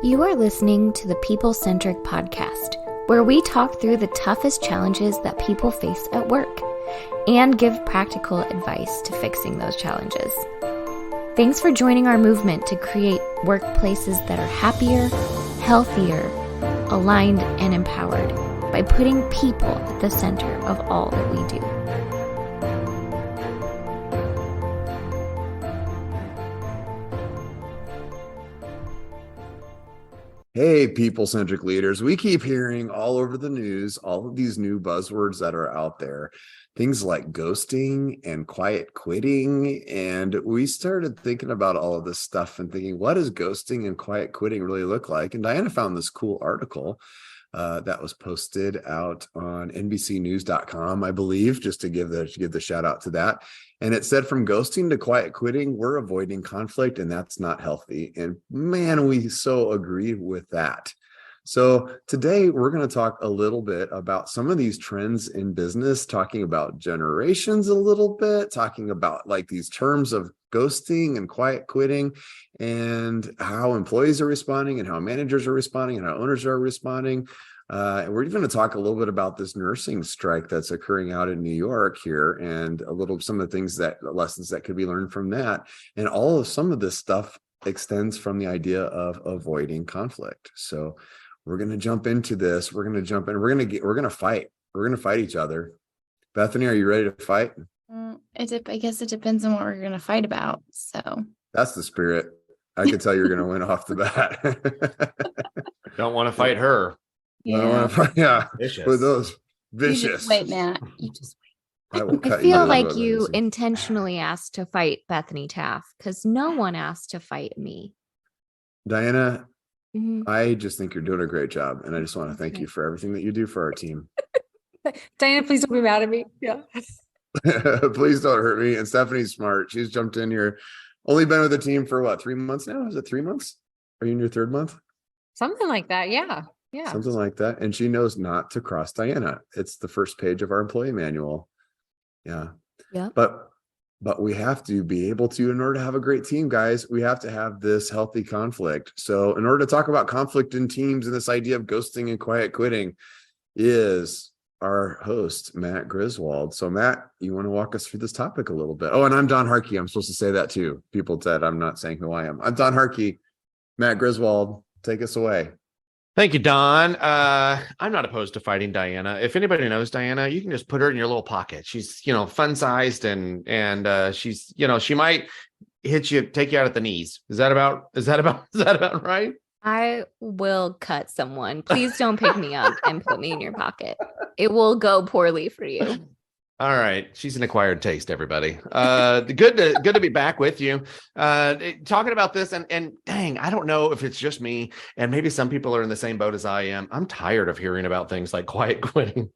You are listening to the People Centric podcast, where we talk through the toughest challenges that people face at work and give practical advice to fixing those challenges. Thanks for joining our movement to create workplaces that are happier, healthier, aligned, and empowered by putting people at the center of all that we do. Hey, people-centric leaders, we keep hearing all over the news, all of these new buzzwords that are out there, things like ghosting and quiet quitting. And we started thinking about all of this stuff and thinking, what does ghosting and quiet quitting really look like? And Diana found this cool article that was posted out on NBCnews.com, I believe, just to give the shout out to that. And it said, from ghosting to quiet quitting, we're avoiding conflict, and that's not healthy. And man, we so agree with that. So today we're going to talk a little bit about some of these trends in business, talking about generations a little bit, talking about like these terms of ghosting and quiet quitting and how employees are responding and how managers are responding and how owners are responding. And we're even going to talk a little bit about this nursing strike that's occurring out in New York here, and some of the lessons that could be learned from that. And some of this stuff extends from the idea of avoiding conflict. So we're going to jump into this. We're going to fight. We're going to fight each other. Bethany, are you ready to fight? I guess it depends on what we're going to fight about. So that's the spirit. I could tell you're going to win off the bat. Don't want to fight her. Yeah. Vicious. With those vicious. You just wait, Matt. You just wait. I feel like you intentionally asked to fight Bethany Taft because no one asked to fight me. Diana, I just think you're doing a great job, and I just want to thank you for everything that you do for our team. Diana, please don't be mad at me. Yeah. Please don't hurt me. And Stephanie's smart. She's jumped in here. Only been with the team for what, 3 months now? Is it 3 months? Are you in your third month? Something like that. Yeah. Yeah. Something like that. And she knows not to cross Diana. It's the first page of our employee manual. Yeah. Yeah. But we have to be able to, in order to have a great team, guys, we have to have this healthy conflict. So in order to talk about conflict in teams and this idea of ghosting and quiet quitting is our host, Matt Griswold. So Matt, you want to walk us through this topic a little bit? Oh, and I'm Don Harkey. I'm supposed to say that too. People said I'm not saying who I am. I'm Don Harkey. Matt Griswold, take us away. Thank you, Don. I'm not opposed to fighting Diana. If anybody knows Diana, you can just put her in your little pocket. She's, fun sized and she's, she might take you out at the knees. Is that about right? I will cut someone. Please don't pick me up and put me in your pocket. It will go poorly for you. All right. She's an acquired taste, everybody. Good to be back with you. Talking about this and dang, I don't know if it's just me and maybe some people are in the same boat as I am. I'm tired of hearing about things like quiet quitting.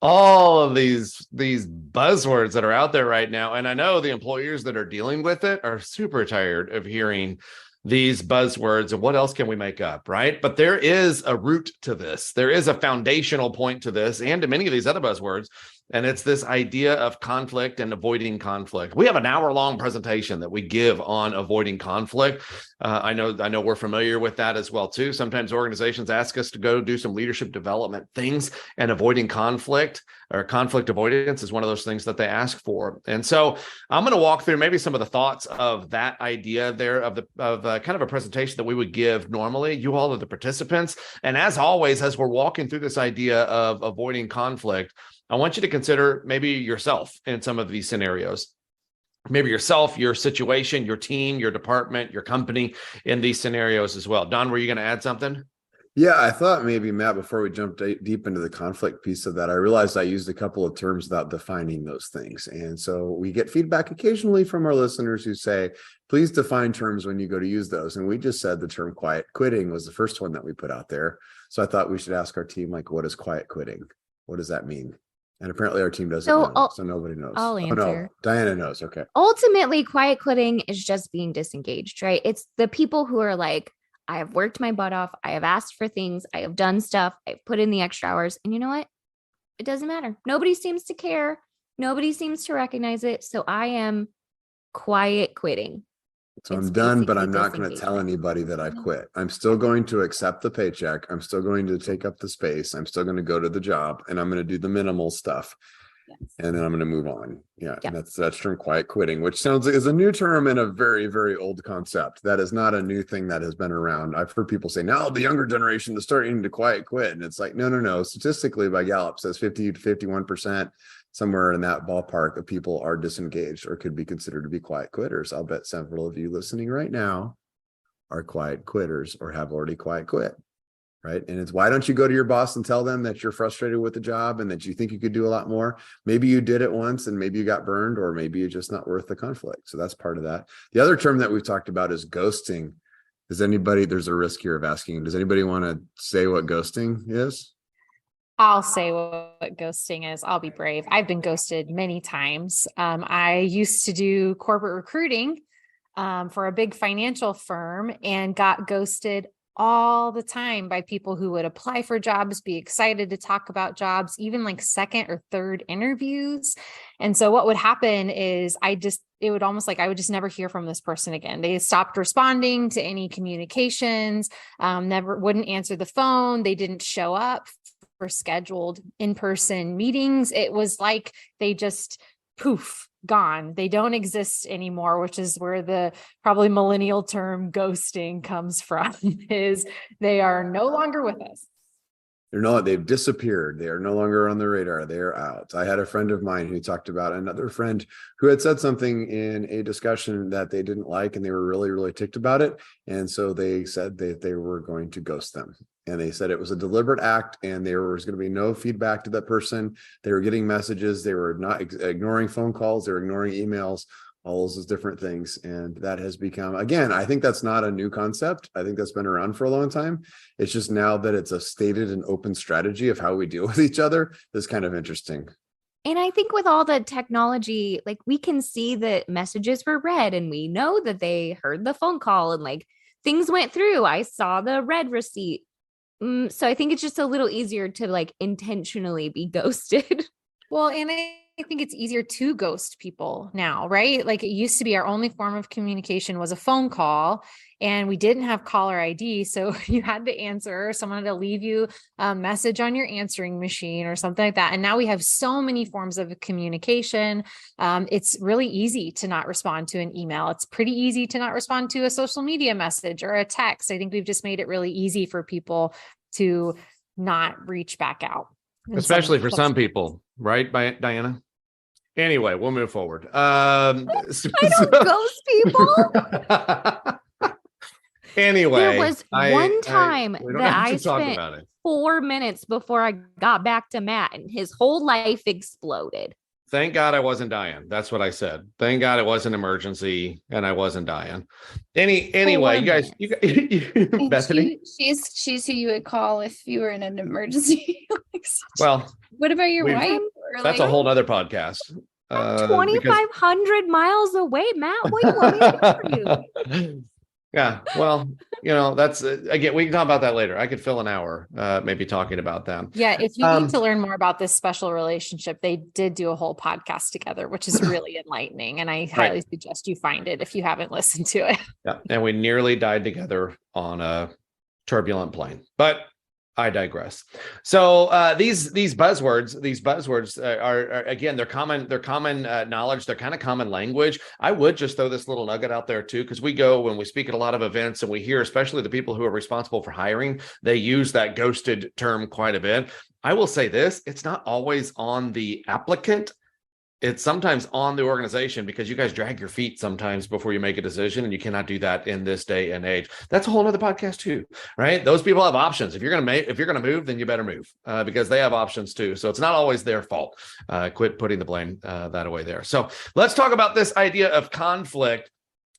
All of these buzzwords that are out there right now. And I know the employers that are dealing with it are super tired of hearing these buzzwords and what else can we make up, right? But there is a root to this. There is a foundational point to this and to many of these other buzzwords. And it's this idea of conflict and avoiding conflict. We have an hour-long presentation that we give on avoiding conflict. I know we're familiar with that as well too. Sometimes organizations ask us to go do some leadership development things, and avoiding conflict or conflict avoidance is one of those things that they ask for. And so I'm going to walk through maybe some of the thoughts of that idea there of kind of a presentation that we would give normally. You all are the participants. And as always, as we're walking through this idea of avoiding conflict, I want you to consider maybe yourself in some of these scenarios. Maybe yourself, your situation, your team, your department, your company in these scenarios as well. Don, were you going to add something? Yeah, I thought maybe, Matt, before we jump deep into the conflict piece of that, I realized I used a couple of terms without defining those things. And so we get feedback occasionally from our listeners who say, please define terms when you go to use those. And we just said the term quiet quitting was the first one that we put out there. So I thought we should ask our team, like, what is quiet quitting? What does that mean? And apparently our team doesn't know, so nobody knows. I'll answer. Oh, no. Diana knows. Okay. Ultimately, quiet quitting is just being disengaged, right? It's the people who are like, I have worked my butt off. I have asked for things. I have done stuff. I've put in the extra hours. And you know what? It doesn't matter. Nobody seems to care. Nobody seems to recognize it. So I am quiet quitting. So It's I'm done, but basically I'm not going to tell disengagement. anybody that I've quit. I'm still going to accept the paycheck. I'm still going to take up the space. I'm still going to go to the job, and I'm going to do the minimal stuff. Yes. And then I'm going to move on. Yeah. Yeah. And that's term quiet quitting, which sounds like is a new term and a very, very old concept. That is not a new thing that has been around. I've heard people say, now the younger generation is starting to quiet quit. And it's like, no. Statistically by Gallup says 50 to 51%, somewhere in that ballpark of people are disengaged or could be considered to be quiet quitters. I'll bet several of you listening right now are quiet quitters or have already quiet quit. Right. And it's why don't you go to your boss and tell them that you're frustrated with the job and that you think you could do a lot more? Maybe you did it once and maybe you got burned, or maybe you're just not worth the conflict. So that's part of that. The other term that we've talked about is ghosting. There's a risk here of asking, does anybody want to say what ghosting is? I'll say what ghosting is. I'll be brave. I've been ghosted many times. I used to do corporate recruiting for a big financial firm and got ghosted all the time by people who would apply for jobs, be excited to talk about jobs, even like second or third interviews. And so what would happen is it would almost like I would just never hear from this person again. They stopped responding to any communications, never wouldn't answer the phone. They didn't show up for scheduled in-person meetings. It was like they just poof, gone. They don't exist anymore, which is where the probably millennial term ghosting comes from, is they are no longer with us. They've disappeared. They are no longer on the radar. They are out. I had a friend of mine who talked about another friend who had said something in a discussion that they didn't like, and they were really, really ticked about it. And so they said that they were going to ghost them. And they said it was a deliberate act and there was going to be no feedback to that person. They were getting messages. They were not ignoring phone calls. They were ignoring emails, all those different things. And that has become, again, I think that's not a new concept. I think that's been around for a long time. It's just now that it's a stated and open strategy of how we deal with each other. That's kind of interesting. And I think with all the technology, like we can see that messages were read and we know that they heard the phone call and like things went through. I saw the read receipt. So I think it's just a little easier to like intentionally be ghosted. Well, and I think it's easier to ghost people now, right? Like it used to be our only form of communication was a phone call and we didn't have caller ID. So you had to answer, someone had to leave you a message on your answering machine or something like that. And now we have so many forms of communication. It's really easy to not respond to an email. It's pretty easy to not respond to a social media message or a text. I think we've just made it really easy for people to not reach back out. Especially for some people, right, Diana? Anyway, we'll move forward. I don't ghost people. Anyway, there was one time that I spent 4 minutes before I got back to Matt and his whole life exploded. Thank God I wasn't dying. That's what I said. Thank God it wasn't an emergency and I wasn't dying. Anyway, you guys, Bethany. She's who you would call if you were in an emergency. Well, what about your wife? That's a whole nother podcast. 2,500 miles away, Matt. What do you want me to do for you? Yeah, well, that's again, we can talk about that later. I could fill an hour maybe talking about them. Yeah, if you need to learn more about this special relationship, they did do a whole podcast together, which is really enlightening. And I highly suggest you find it if you haven't listened to it. Yeah, and we nearly died together on a turbulent plane. But I digress. So these buzzwords are again, they're common knowledge. They're kind of common language. I would just throw this little nugget out there too, because we go when we speak at a lot of events and we hear, especially the people who are responsible for hiring, they use that ghosted term quite a bit. I will say this: it's not always on the applicant. It's sometimes on the organization, because you guys drag your feet sometimes before you make a decision, and you cannot do that in this day and age. That's a whole other podcast too, right? Those people have options. If you're gonna move, then you better move because they have options too. So it's not always their fault. Quit putting the blame that away there. So let's talk about this idea of conflict.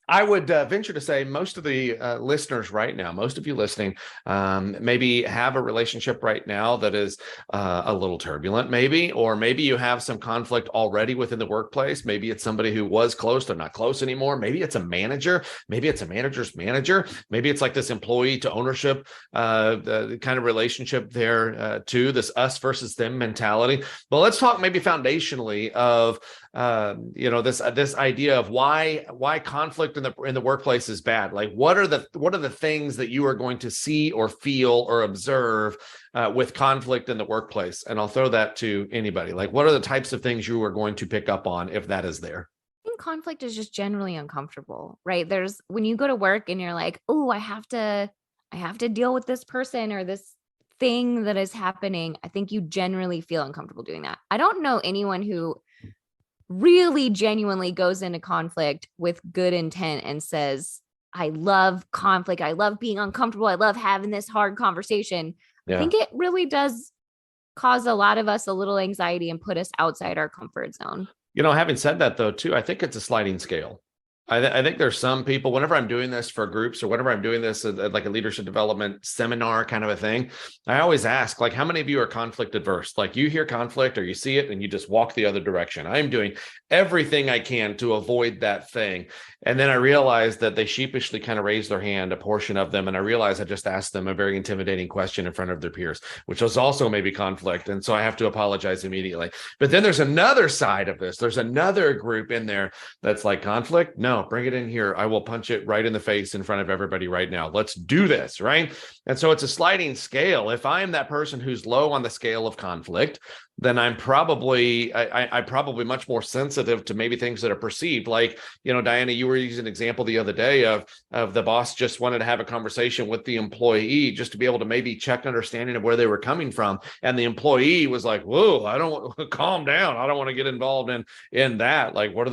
I would venture to say most of the listeners right now, most of you listening, maybe have a relationship right now that is a little turbulent, maybe, or maybe you have some conflict already within the workplace. Maybe it's somebody who was close, they're not close anymore. Maybe it's a manager. Maybe it's a manager's manager. Maybe it's like this employee to ownership the kind of relationship there too, this us versus them mentality. But let's talk maybe foundationally of this idea of why conflict in the workplace is bad. Like, what are the things that you are going to see or feel or observe with conflict in the workplace? And I'll throw that to anybody. Like, what are the types of things you are going to pick up on if that is there? I think conflict is just generally uncomfortable, right? There's when you go to work and you're like, oh, I have to deal with this person or this thing that is happening. I think you generally feel uncomfortable doing that. I don't know anyone who really genuinely goes into conflict with good intent and says, I love conflict. I love being uncomfortable. I love having this hard conversation. Yeah. I think it really does cause a lot of us a little anxiety and put us outside our comfort zone. Having said that, though, too, I think it's a sliding scale. I think there's some people, whenever I'm doing this for groups or whenever I'm doing this at like a leadership development seminar kind of a thing, I always ask, like, how many of you are conflict adverse? Like, you hear conflict or you see it and you just walk the other direction. I'm doing everything I can to avoid that thing. And then I realized that they sheepishly kind of raised their hand, a portion of them. And I realized I just asked them a very intimidating question in front of their peers, which was also maybe conflict. And so I have to apologize immediately. But then there's another side of this. There's another group in there that's like, conflict? No, bring it in here. I will punch it right in the face in front of everybody right now. Let's do this, right? And so it's a sliding scale. If I'm that person who's low on the scale of conflict, then I'm probably much more sensitive to maybe things that are perceived. Like, Diana, you were using an example the other day of the boss just wanted to have a conversation with the employee just to be able to maybe check understanding of where they were coming from. And the employee was like, whoa, I don't want to calm down. I don't want to get involved in that. Like, what are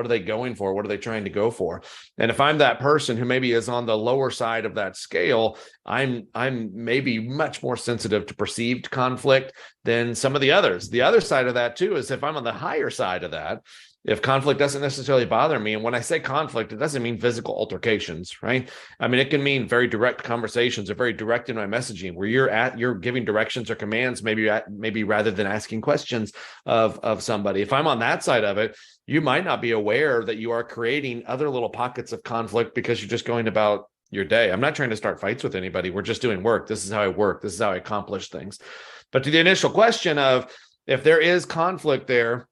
they going for? What are they trying to go for? And if I'm that person who maybe is on the lower side of that scale, I'm maybe much more sensitive to perceived conflict than some of the others. The other side of that too is if I'm on the higher side of that, if conflict doesn't necessarily bother me, and when I say conflict, it doesn't mean physical altercations, right? I mean, it can mean very direct conversations or very direct in my messaging where you're giving directions or commands, maybe rather than asking questions of somebody. If I'm on that side of it, you might not be aware that you are creating other little pockets of conflict because you're just going about your day. I'm not trying to start fights with anybody. We're just doing work. This is how I work. This is how I accomplish things. But to the initial question of if there is conflict there,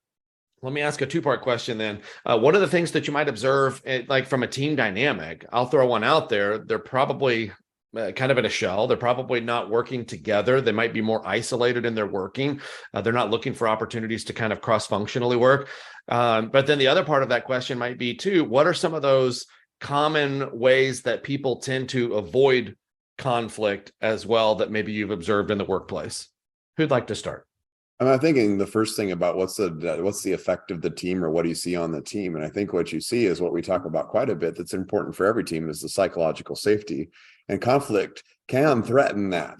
let me ask a two-part question then. What are the things that you might observe like from a team dynamic? I'll throw one out there. They're probably kind of in a shell. They're probably not working together. They might be more isolated in their working. They're not looking for opportunities to kind of cross-functionally work. But then the other part of that question might be too, what are some of those common ways that people tend to avoid conflict as well that maybe you've observed in the workplace? Who'd like to start? I'm thinking the first thing about what's the effect of the team, or what do you see on the team? And I think what you see is what we talk about quite a bit that's important for every team is the psychological safety, and conflict can threaten that.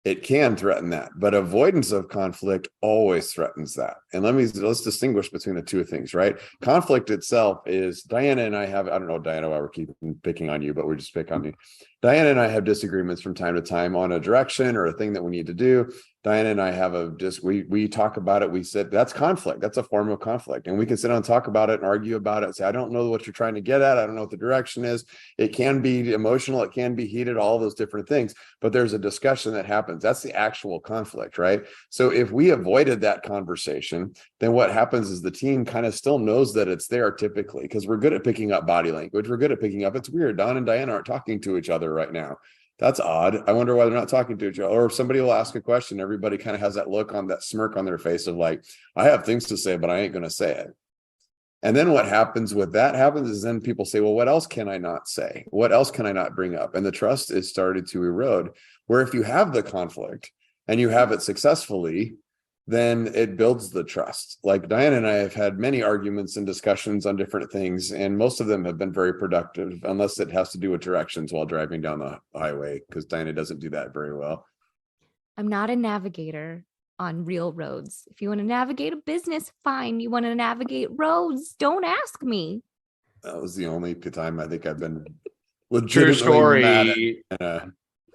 It can threaten that, but avoidance of conflict always threatens that. And let's distinguish between the two things, right? Conflict itself is, Diana and I have, I don't know, Diana, why we're keeping picking on you, but we just pick on you. Diana and I have disagreements from time to time on a direction or a thing that we need to do. Diana and I have we talk about it. We said that's conflict. That's a form of conflict. And we can sit down and talk about it and argue about it and say, I don't know what you're trying to get at. I don't know what the direction is. It can be emotional. It can be heated, all those different things. But there's a discussion that happens. That's the actual conflict, right? So if we avoided that conversation, then what happens is the team kind of still knows that it's there typically, because we're good at picking up body language. We're good at picking up. It's weird. Don and Diana aren't talking to each other right now. That's odd. I wonder why they're not talking to each other. Or if somebody will ask a question, everybody kind of has that look on that smirk on their face of like, I have things to say, but I ain't going to say it. And then what happens with that is then people say, well, what else can I not say? What else can I not bring up? And the trust is started to erode, where if you have the conflict and you have it successfully, then it builds the trust. Like Diana and I have had many arguments and discussions on different things, and most of them have been very productive, unless it has to do with directions while driving down the highway, because Diana doesn't do that very well. I'm not a navigator on real roads. If you want to navigate a business, fine. You want to navigate roads, don't ask me. That was the only time I think I've been True story. mad at,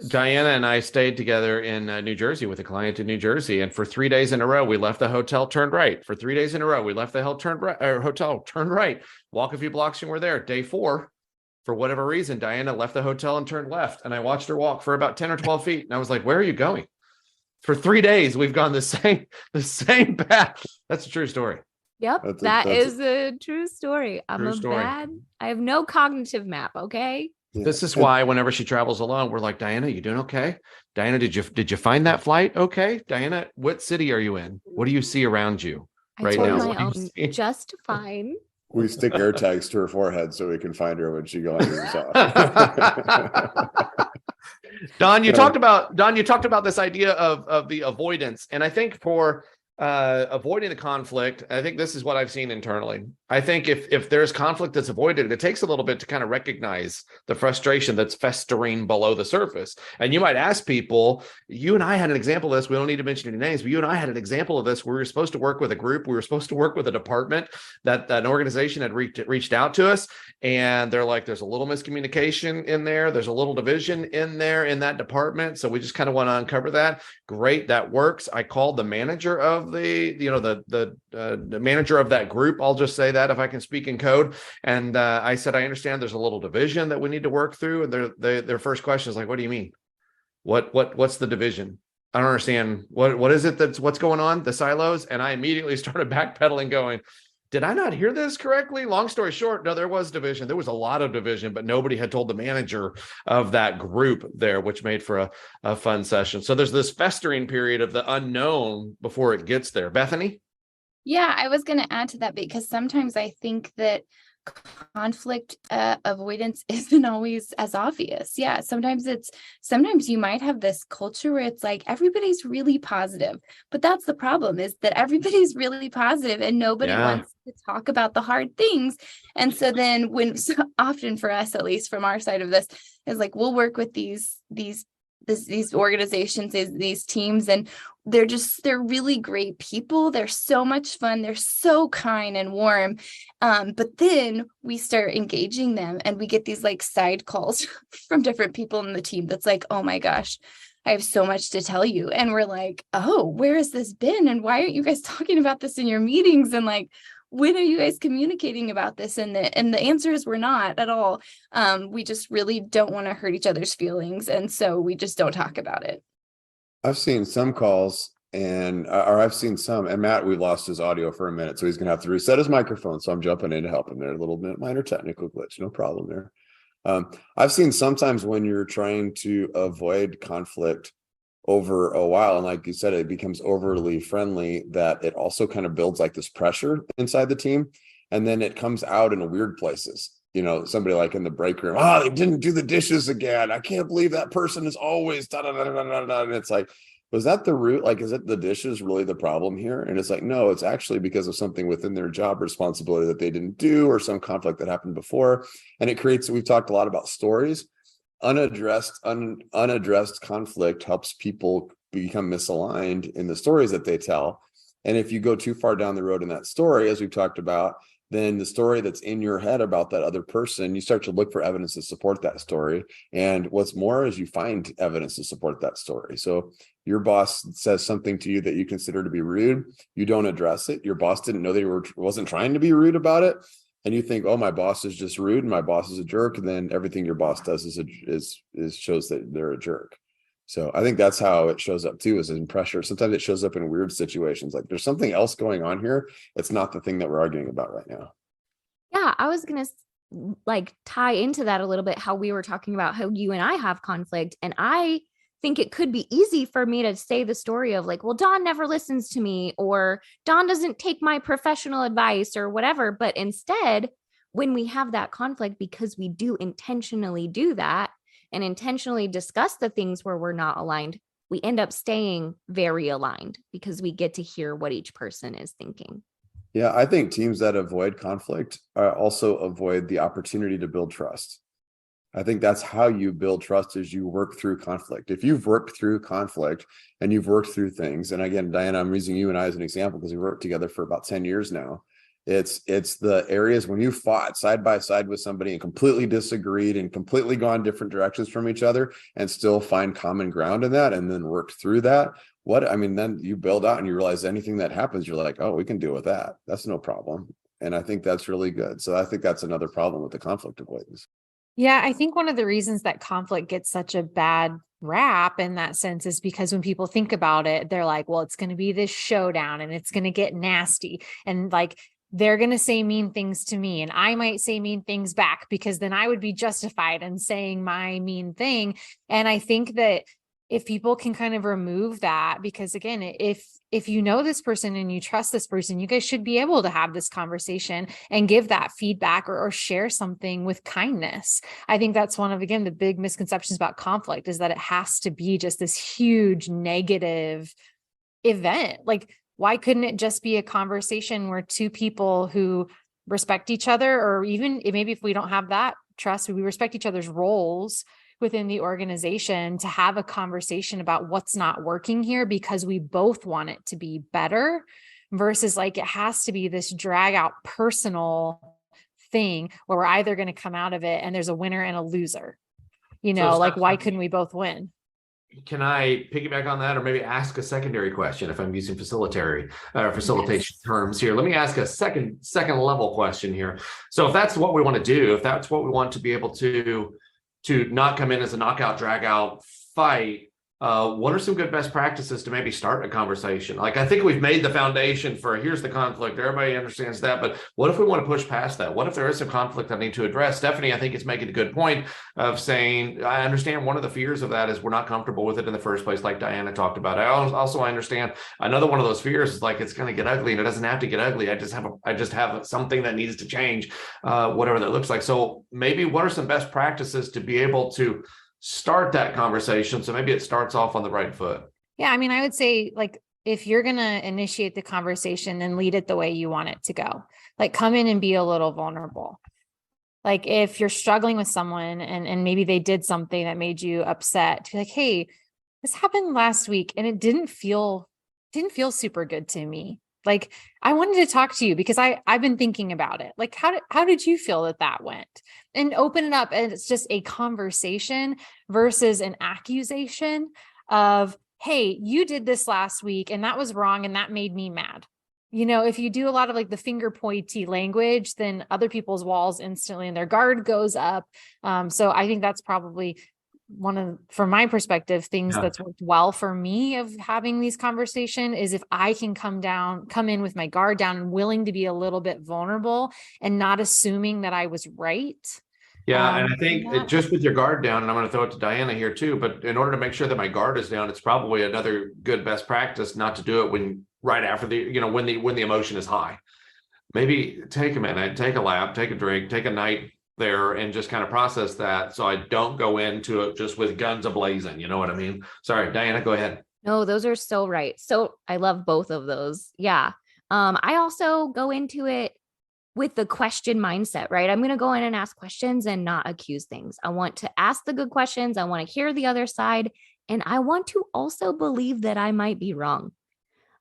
Diana and I stayed together in New Jersey with a client in New Jersey. And for 3 days in a row, we left the hotel, turned right. For 3 days in a row, we left the hotel, turned right. Walk a few blocks and we're there. Day 4, for whatever reason, Diana left the hotel and turned left. And I watched her walk for about 10 or 12 feet. And I was like, where are you going? For 3 days, we've gone the same path. That's a true story. Yep, That's is a true story. True story. I have no cognitive map, okay? yeah. This is And why whenever she travels alone, we're like, Diana, you doing okay? Diana, did you find that flight? Okay. Diana, what city are you in? What do you see around you I right told now? Always- What my do you own see? just fine. we stick air tags to her forehead so we can find her when she wanders off. Don, Yeah. You talked about this idea of the avoidance. And I think for avoiding the conflict, I think this is what I've seen internally. I think if there's conflict that's avoided, it takes a little bit to kind of recognize the frustration that's festering below the surface. And you might ask people, you and I had an example of this. We don't need to mention any names, but you and I had an example of this where we were supposed to work with a group. We were supposed to work with a department that an organization had reached out to us. And they're like, there's a little miscommunication in there. There's a little division in there in that department. So we just kind of want to uncover that. Great. That works. I called the manager of the manager of that group. I'll just say that if I can speak in code. And I said, I understand there's a little division that we need to work through. And their first question is like, what do you mean? What's the division? I don't understand. What is it what's going on? The silos. And I immediately started backpedaling going, did I not hear this correctly? Long story short, no, there was division. There was a lot of division, but nobody had told the manager of that group there, which made for a fun session. So there's this festering period of the unknown before it gets there. Bethany? Yeah, I was going to add to that because sometimes I think that conflict avoidance isn't always as obvious. Yeah, sometimes you might have this culture where it's like everybody's really positive, but that's the problem, is that everybody's really positive and nobody wants to talk about the hard things. And so then often for us, at least from our side of this, is like we'll work with these organizations, these teams, and they're really great people. They're so much fun. They're so kind and warm. But then we start engaging them and we get these like side calls from different people in the team that's like, oh my gosh, I have so much to tell you. And we're like, oh, where has this been? And why aren't you guys talking about this in your meetings? And like, when are you guys communicating about this? And the answer is we're not at all. We just really don't want to hurt each other's feelings. And so we just don't talk about it. I've seen some calls or I've seen some, and Matt, we lost his audio for a minute, so he's going to have to reset his microphone. So I'm jumping in to help him there. A little bit minor technical glitch, no problem there. I've seen sometimes when you're trying to avoid conflict over a while, and like you said, it becomes overly friendly, that it also kind of builds like this pressure inside the team. And then it comes out in weird places. Somebody like in the break room, they didn't do the dishes again. I can't believe that person is always da da da da da da. And it's like, was that the root? Like, is it the dishes really the problem here? And it's like, no, it's actually because of something within their job responsibility that they didn't do, or some conflict that happened before. And it creates, we've talked a lot about stories. Unaddressed conflict helps people become misaligned in the stories that they tell. And if you go too far down the road in that story, as we've talked about, then the story that's in your head about that other person, you start to look for evidence to support that story. And what's more is you find evidence to support that story. So your boss says something to you that you consider to be rude. You don't address it. Your boss didn't know they wasn't trying to be rude about it. And you think, oh, my boss is just rude and my boss is a jerk. And then everything your boss does is shows that they're a jerk. So I think that's how it shows up too, is in pressure. Sometimes it shows up in weird situations. Like there's something else going on here. It's not the thing that we're arguing about right now. Yeah, I was going to like tie into that a little bit, how we were talking about how you and I have conflict. And I think it could be easy for me to say the story of like, well, Dawn never listens to me, or Dawn doesn't take my professional advice or whatever. But instead, when we have that conflict, because we do intentionally do that and intentionally discuss the things where we're not aligned, we end up staying very aligned because we get to hear what each person is thinking. Yeah, I think teams that avoid conflict also avoid the opportunity to build trust. I think that's how you build trust, is you work through conflict. If you've worked through conflict and you've worked through things, and again, Diana, I'm using you and I as an example because we worked together for about 10 years now. It's the areas when you fought side by side with somebody and completely disagreed and completely gone different directions from each other and still find common ground in that and then work through that. Then you build out and you realize anything that happens, you're like, oh, we can deal with that. That's no problem. And I think that's really good. So I think that's another problem with the conflict avoidance. Yeah, I think one of the reasons that conflict gets such a bad rap in that sense is because when people think about it, they're like, well, it's going to be this showdown and it's going to get nasty. And like, they're going to say mean things to me and I might say mean things back because then I would be justified in saying my mean thing. And I think that if people can kind of remove that, because again, if you know this person and you trust this person, you guys should be able to have this conversation and give that feedback or share something with kindness. I think that's one of, again, the big misconceptions about conflict is that it has to be just this huge negative event. Like, why couldn't it just be a conversation where two people who respect each other, or even maybe if we don't have that trust, we respect each other's roles within the organization, to have a conversation about what's not working here because we both want it to be better, versus like it has to be this drag out personal thing where we're either going to come out of it and there's a winner and a loser, like why couldn't we both win? Can I piggyback on that, or maybe ask a secondary question if I'm using facilitation terms here? Let me ask a second level question here. So if that's what we want to do, if that's what we want to be able to not come in as a knockout, drag out fight, what are some good best practices to maybe start a conversation? Like, I think we've made the foundation for here's the conflict. Everybody understands that. But what if we want to push past that? What if there is some conflict I need to address? Stephanie, I think, is making a good point of saying, I understand one of the fears of that is we're not comfortable with it in the first place, like Diana talked about. I understand another one of those fears is like, it's going to get ugly, and it doesn't have to get ugly. I just have something that needs to change, whatever that looks like. So maybe what are some best practices to be able to start that conversation so maybe it starts off on the right foot? Yeah, I mean, I would say, like, if you're going to initiate the conversation, then lead it the way you want it to go. Like, come in and be a little vulnerable. Like, if you're struggling with someone and maybe they did something that made you upset, to be like, hey, this happened last week and it didn't feel super good to me. Like, I wanted to talk to you because I've been thinking about it. Like, how did you feel that went? And open it up. And it's just a conversation versus an accusation of, hey, you did this last week and that was wrong. And that made me mad. If you do a lot of like the finger pointy language, then other people's walls instantly and their guard goes up. So I think that's probably one of, from my perspective, things that's worked well for me of having these conversations is if I can come in with my guard down and willing to be a little bit vulnerable and not assuming that I was right. Yeah. And I think just with your guard down, and I'm going to throw it to Diana here too, but in order to make sure that my guard is down, it's probably another good best practice not to do it right after when the emotion is high. Maybe take a minute, take a lap, take a drink, take a night there and just kind of process that, so I don't go into it just with guns a-blazing. You know what I mean? Sorry, Diana, go ahead. No, those are so right. So I love both of those. Yeah. I also go into it with the question mindset, right? I'm going to go in and ask questions and not accuse things. I want to ask the good questions. I want to hear the other side. And I want to also believe that I might be wrong.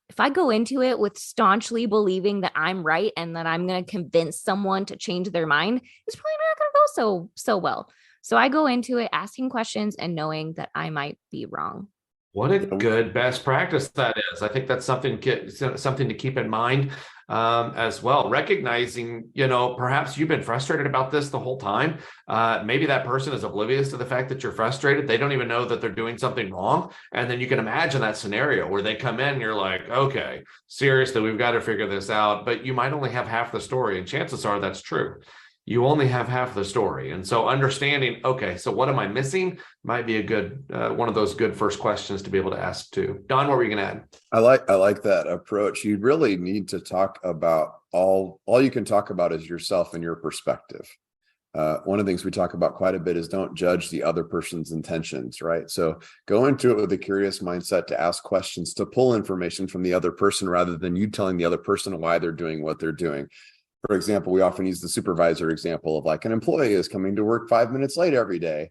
If I go into it with staunchly believing that I'm right and that I'm going to convince someone to change their mind, it's probably not going to go so well. So I go into it asking questions and knowing that I might be wrong. What a good best practice that is. I think that's something to keep in mind as well. Recognizing, perhaps you've been frustrated about this the whole time. Maybe that person is oblivious to the fact that you're frustrated. They don't even know that they're doing something wrong. And then you can imagine that scenario where they come in and you're like, okay, seriously, we've got to figure this out. But you might only have half the story. And chances are that's true. You only have half the story. And so understanding, okay, so what am I missing might be a good, one of those good first questions to be able to ask too. Don, what were you going to add? I like that approach. You really need to talk about all you can talk about is yourself and your perspective. One of the things we talk about quite a bit is don't judge the other person's intentions, right? So go into it with a curious mindset to ask questions, to pull information from the other person rather than you telling the other person why they're doing what they're doing. For example, we often use the supervisor example of like an employee is coming to work 5 minutes late every day.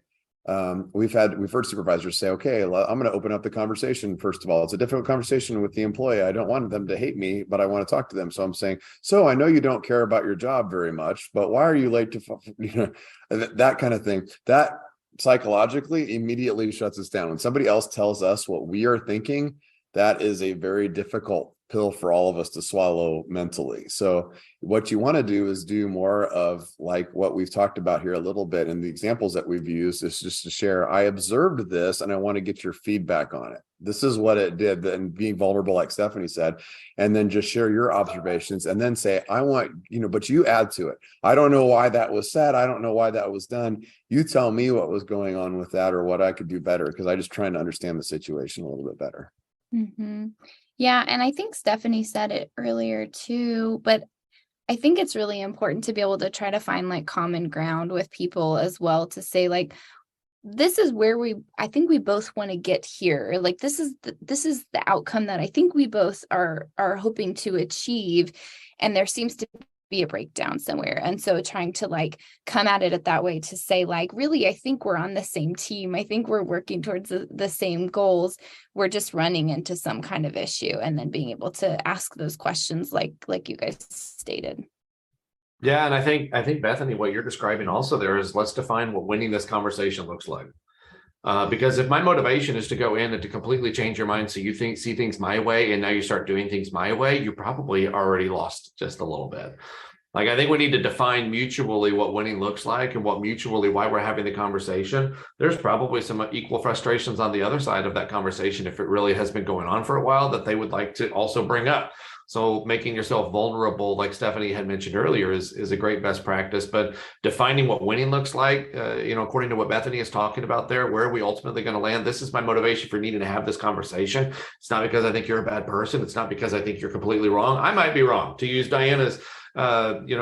We've heard supervisors say, okay, I'm going to open up the conversation. First of all, it's a difficult conversation with the employee. I don't want them to hate me, but I want to talk to them. So I'm saying, so I know you don't care about your job very much, but why are you late to, that kind of thing. That psychologically immediately shuts us down. When somebody else tells us what we are thinking, that is a very difficult pill for all of us to swallow mentally. So what you want to do is do more of like what we've talked about here a little bit. And the examples that we've used is just to share, I observed this and I want to get your feedback on it. This is what it did. And being vulnerable, like Stephanie said, and then just share your observations and then say, I want, but you add to it. I don't know why that was said. I don't know why that was done. You tell me what was going on with that or what I could do better, because I just trying to understand the situation a little bit better. Mm-hmm. Yeah. And I think Stephanie said it earlier too, but I think it's really important to be able to try to find like common ground with people as well, to say like, this is where I think we both want to get here. Like, this is the outcome that I think we both are hoping to achieve. And there seems to be a breakdown somewhere. And so trying to like come at it that way, to say like, really, I think we're on the same team. I think we're working towards the same goals. We're just running into some kind of issue, and then being able to ask those questions like you guys stated. Yeah, and I think Bethany, what you're describing also there is, let's define what winning this conversation looks like. Because if my motivation is to go in and to completely change your mind so you see things my way, and now you start doing things my way, you probably already lost just a little bit. Like, I think we need to define mutually what winning looks like and what mutually why we're having the conversation. There's probably some equal frustrations on the other side of that conversation, if it really has been going on for a while, that they would like to also bring up. So making yourself vulnerable, like Stephanie had mentioned earlier, is a great best practice. But defining what winning looks like, according to what Bethany is talking about there, where are we ultimately going to land? This is my motivation for needing to have this conversation. It's not because I think you're a bad person. It's not because I think you're completely wrong. I might be wrong, to use Diana's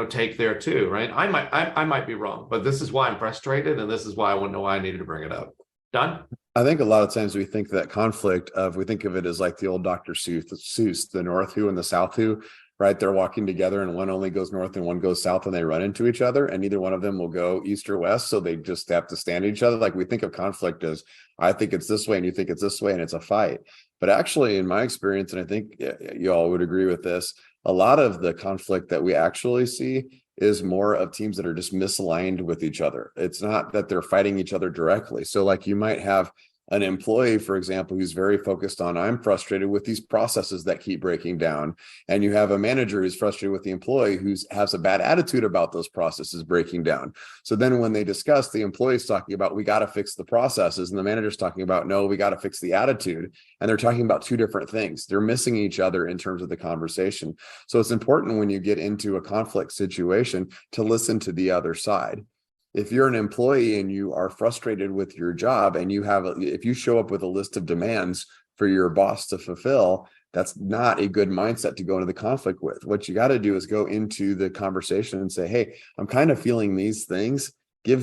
take there too, right? I might be wrong, but this is why I'm frustrated, and this is why I want to know why I needed to bring it up. Done? I think a lot of times we think that we think of it as like the old Dr. Seuss, the North Who and the South Who, right? They're walking together and one only goes north and one goes south, and they run into each other, and neither one of them will go east or west. So they just have to stand each other. Like, we think of conflict as, I think it's this way and you think it's this way, and it's a fight. But actually, in my experience, and I think you all would agree with this, a lot of the conflict that we actually see is more of teams that are just misaligned with each other. It's not that they're fighting each other directly. So like, you might have an employee, for example, who's very focused on, I'm frustrated with these processes that keep breaking down. And you have a manager who's frustrated with the employee who has a bad attitude about those processes breaking down. So then when they discuss, the employee's talking about, we got to fix the processes, and the manager's talking about, no, we got to fix the attitude. And they're talking about two different things. They're missing each other in terms of the conversation. So it's important when you get into a conflict situation to listen to the other side. If you're an employee and you are frustrated with your job, and if you show up with a list of demands for your boss to fulfill, that's not a good mindset to go into the conflict with. What you got to do is go into the conversation and say, hey, I'm kind of feeling these things. Tell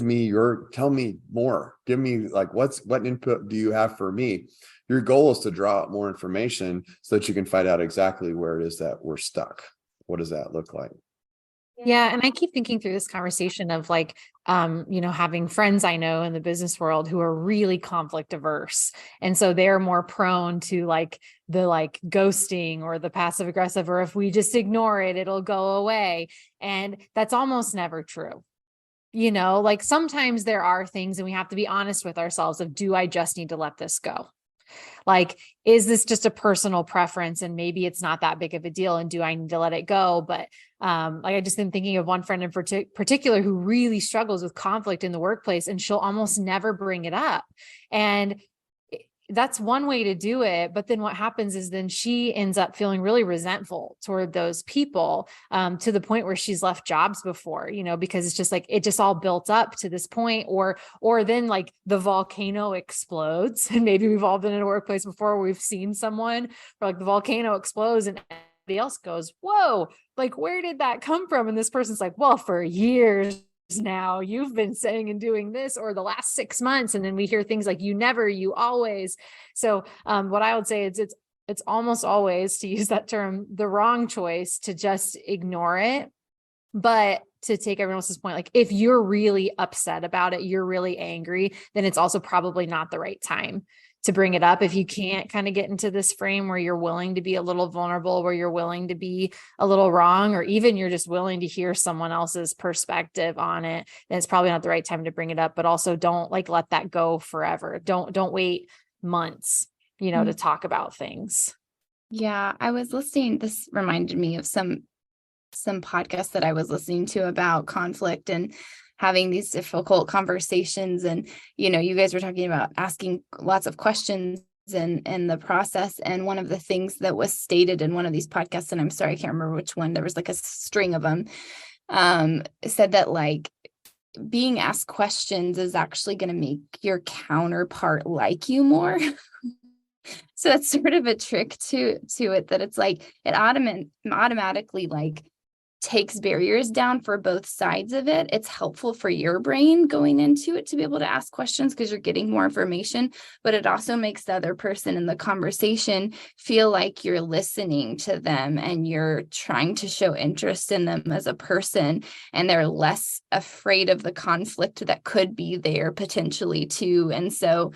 me more. Give me like, what input do you have for me? Your goal is to draw out more information so that you can find out exactly where it is that we're stuck. What does that look like? Yeah. And I keep thinking through this conversation of like, having friends I know in the business world who are really conflict averse. And so they're more prone to like the ghosting or the passive aggressive, or if we just ignore it, it'll go away. And that's almost never true. Like, sometimes there are things, and we have to be honest with ourselves of, do I just need to let this go? Like, is this just a personal preference, and maybe it's not that big of a deal, and do I need to let it go? But I just been thinking of one friend in particular who really struggles with conflict in the workplace, and she'll almost never bring it up. And that's one way to do it. But then what happens is then she ends up feeling really resentful toward those people, to the point where she's left jobs before, because it's just like, it just all built up to this point, or then like the volcano explodes. And maybe we've all been in a workplace before where we've seen someone where like the volcano explodes and everybody else goes, whoa, like, where did that come from? And this person's like, well, for years now you've been saying and doing this, or the last 6 months. And then we hear things like, you never, you always. So what I would say is it's almost always, to use that term, the wrong choice to just ignore it. But to take everyone else's point, like, if you're really upset about it, you're really angry, then it's also probably not the right time to bring it up. If you can't kind of get into this frame where you're willing to be a little vulnerable, where you're willing to be a little wrong, or even you're just willing to hear someone else's perspective on it, then it's probably not the right time to bring it up. But also don't like let that go forever. Don't wait months, to talk about things. Yeah, I was listening. This reminded me of some podcasts that I was listening to about conflict and having these difficult conversations. And, you guys were talking about asking lots of questions and the process. And one of the things that was stated in one of these podcasts, and I'm sorry, I can't remember which one, there was like a string of them, said that like being asked questions is actually going to make your counterpart like you more. So that's sort of a trick to it, that it's like it automatically like takes barriers down for both sides of it. It's helpful for your brain going into it to be able to ask questions because you're getting more information, but it also makes the other person in the conversation feel like you're listening to them and you're trying to show interest in them as a person, and they're less afraid of the conflict that could be there potentially too. And so,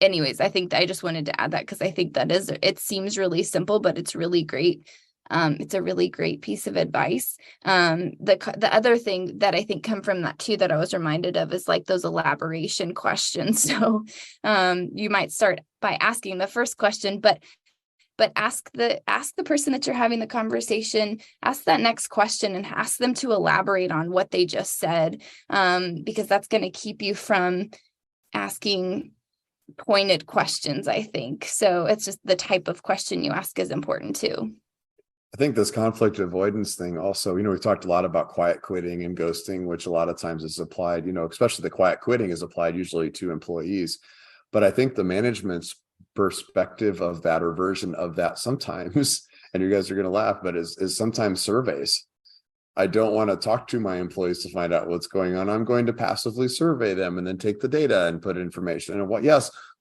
anyways, I think I just wanted to add that because I think it seems really simple, but it's really great. It's a really great piece of advice. The other thing that I think come from that too, that I was reminded of, is like those elaboration questions. So you might start by asking the first question, but ask the person that you're having the conversation, ask that next question and ask them to elaborate on what they just said, because that's going to keep you from asking pointed questions, I think. So it's just the type of question you ask is important too. I think this conflict avoidance thing also, we've talked a lot about quiet quitting and ghosting, which a lot of times is applied, especially the quiet quitting is applied usually to employees. But I think the management's perspective of that, or version of that sometimes, and you guys are going to laugh, but is sometimes surveys. I don't want to talk to my employees to find out what's going on. I'm going to passively survey them and then take the data and put information. And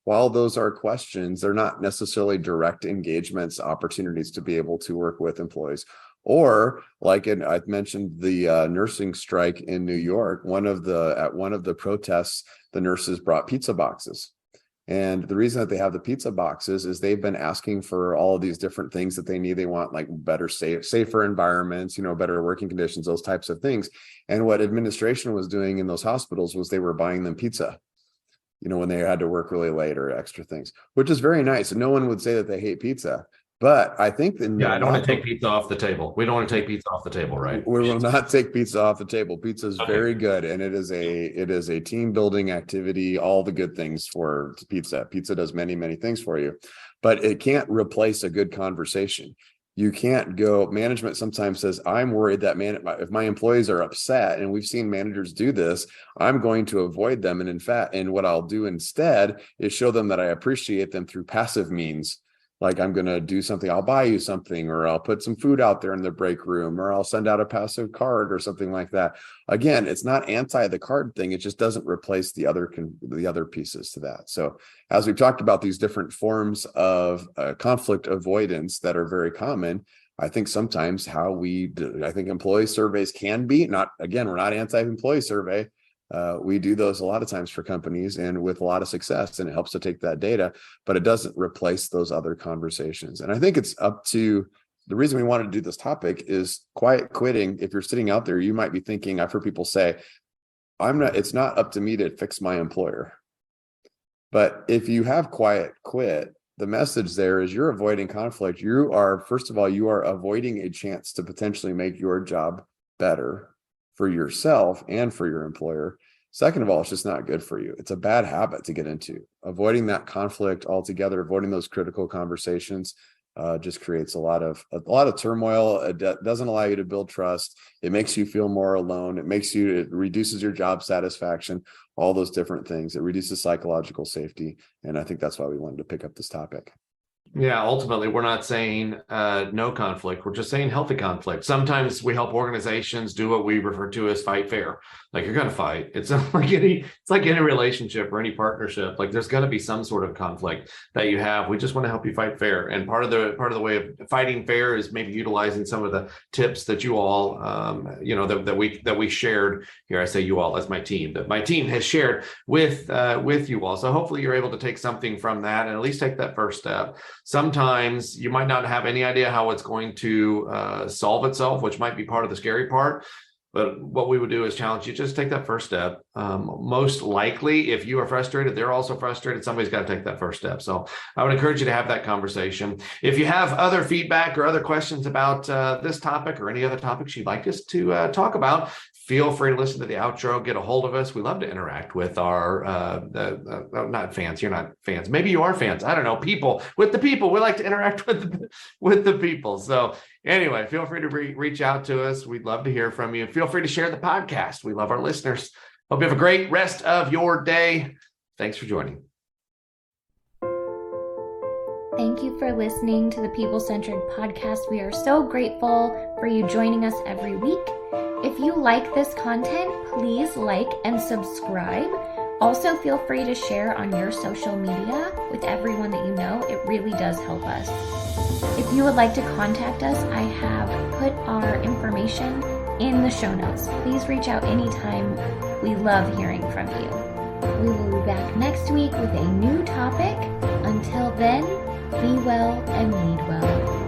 while those are questions, they're not necessarily direct engagements, opportunities to be able to work with employees. Or like I've mentioned the nursing strike in New York. At one of the protests, the nurses brought pizza boxes. And the reason that they have the pizza boxes is they've been asking for all of these different things that they need. They want like better, safer environments, better working conditions, those types of things. And what administration was doing in those hospitals was they were buying them pizza, when they had to work really late or extra things, which is very nice. And no one would say that they hate pizza. But I think I don't want to take pizza off the table. We don't want to take pizza off the table, right? We will not take pizza off the table. Pizza is very good, and it is a team building activity. All the good things for pizza. Pizza does many, many things for you, but it can't replace a good conversation. You can't go. Management sometimes says, "I'm worried that if my employees are upset," and we've seen managers do this, I'm going to avoid them. And what I'll do instead is show them that I appreciate them through passive means. Like I'm going to do something, I'll buy you something, or I'll put some food out there in the break room, or I'll send out a passive card or something like that. Again, it's not anti the card thing. It just doesn't replace the other pieces to that. So as we've talked about these different forms of conflict avoidance that are very common, I think sometimes I think employee surveys can be we're not anti-employee survey. We do those a lot of times for companies and with a lot of success, and it helps to take that data, but it doesn't replace those other conversations. And I think it's up to the reason we wanted to do this topic is quiet quitting. If you're sitting out there, you might be thinking, I've heard people say, it's not up to me to fix my employer. But if you have quiet quit, the message there is you're avoiding conflict. First of all, you are avoiding a chance to potentially make your job better for yourself and for your employer. Second of all, it's just not good for you. It's a bad habit to get into. Avoiding that conflict altogether, avoiding those critical conversations, just creates a lot of turmoil. It doesn't allow you to build trust. It makes you feel more alone. It reduces your job satisfaction, all those different things. It reduces psychological safety. And I think that's why we wanted to pick up this topic. Yeah, ultimately, we're not saying no conflict. We're just saying healthy conflict. Sometimes we help organizations do what we refer to as fight fair. Like you're going to fight. It's like any relationship or any partnership. Like there's going to be some sort of conflict that you have. We just want to help you fight fair. And part of the way of fighting fair is maybe utilizing some of the tips that you all, that we shared here. I say you all, that's my team. That my team has shared with you all. So hopefully you're able to take something from that and at least take that first step. Sometimes you might not have any idea how it's going to solve itself, which might be part of the scary part. But what we would do is challenge you, just take that first step. Most likely, if you are frustrated, they're also frustrated. Somebody's got to take that first step. So I would encourage you to have that conversation. If you have other feedback or other questions about this topic or any other topics you'd like us to talk about, feel free to listen to the outro, get a hold of us. We love to interact with our, not fans, you're not fans. Maybe you are fans. I don't know, people, with the people. We like to interact with the people. So anyway, feel free to reach out to us. We'd love to hear from you. Feel free to share the podcast. We love our listeners. Hope you have a great rest of your day. Thanks for joining. Thank you for listening to the People Centric podcast. We are so grateful for you joining us every week. If you like this content, please like and subscribe. Also, feel free to share on your social media with everyone that you know. It really does help us. If you would like to contact us, I have put our information in the show notes. Please reach out anytime. We love hearing from you. We will be back next week with a new topic. Until then, be well and lead well.